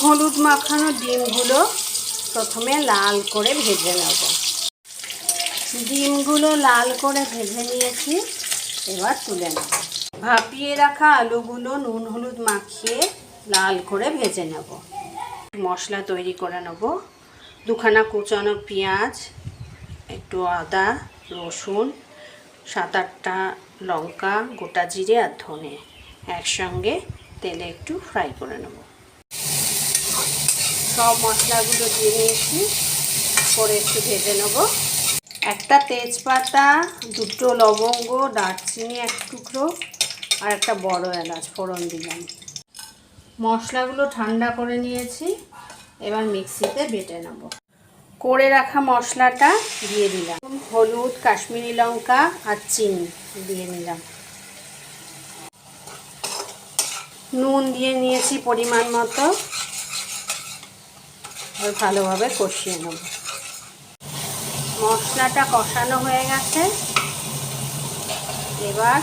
হলুদ মাখানো ডিমগুলো প্রথমে লাল করে ভেজে নেব। ডিমগুলো লাল করে ভেজে নিয়েছি, এবার তুলে নেব। ভাপিয়ে রাখা আলুগুলো নুন হলুদ মাখিয়ে লাল করে ভেজে নেব। মশলা তৈরি করে নেব। দুখানা কুচানো পেঁয়াজ, একটু আদা রসুন, 7-8টা লঙ্কা, গোটা জিরে আর ধনে একসঙ্গে তেলে একটু ফ্রাই করে নেব। সব মশলাগুলো দিয়ে নিয়েছি, করে একটু ভেজে নেব। একটা তেজপাতা, 2টো লবঙ্গ, দারচিনি 1 টুকরো আর একটা বড় এলাচ ফোড়ন দিলাম। মশলাগুলো ঠান্ডা করে নিয়েছি, এবার মিক্সিতে বেটে নেব। করে রাখা মশলাটা দিয়ে দিলাম। হলুদ, কাশ্মীরি লঙ্কা আর চিনি দিয়ে নিলাম। নুন দিয়ে নিয়েছি পরিমাণ মতো। আর ভালোভাবে কষিয়ে নেব। মশলাটা কষানো হয়ে গেছে, এবার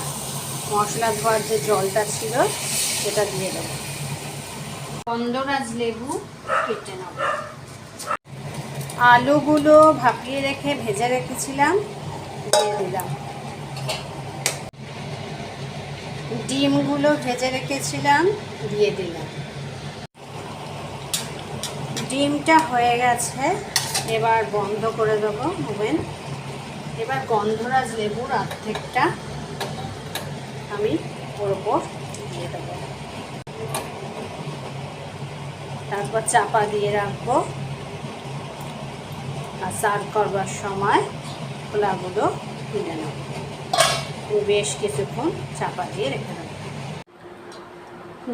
মশলা ধোয়ার যে জলটা ছিল সেটা দিয়ে দেব। গন্ধরাজ লেবু কেটে নেব। আলুগুলো ভাপিয়ে রেখে ভেজে রেখেছিলাম, দিয়ে দিলাম। ডিমগুলো ভেজে রেখেছিলাম, দিয়ে দিলাম। ডিমটা হয়ে গেছে, এবার বন্ধ করে দেবো ওভেন। এবার গন্ধরাজ লেবুর অর্ধেকটা আমি ওর ওপর দিয়ে দেবো, তারপর চাপা দিয়ে রাখবো। আর সার্ভ করবার সময় খোলাগুলো তুলে নেব। বেশ কিছুক্ষণ চাপা দিয়ে রেখে দেবো।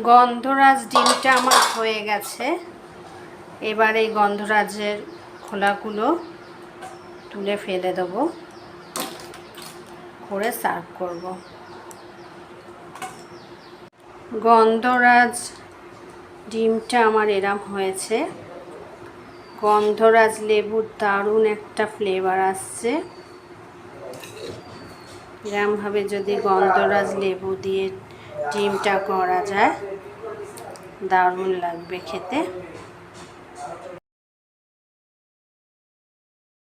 গন্ধরাজ ডিমটা আমার হয়ে গেছে, এবার এই গন্ধরাজের খোলাগুলো তুলে ফেলে দেবো, করে সার্ভ করব। গন্ধরাজ ডিমটা আমার এরম হয়েছে। গন্ধরাজ লেবুর দারুণ একটা ফ্লেভার আসছে। এরমভাবে যদি গন্ধরাজ লেবু দিয়ে ডিমটা করা যায়, দারুণ লাগবে খেতে।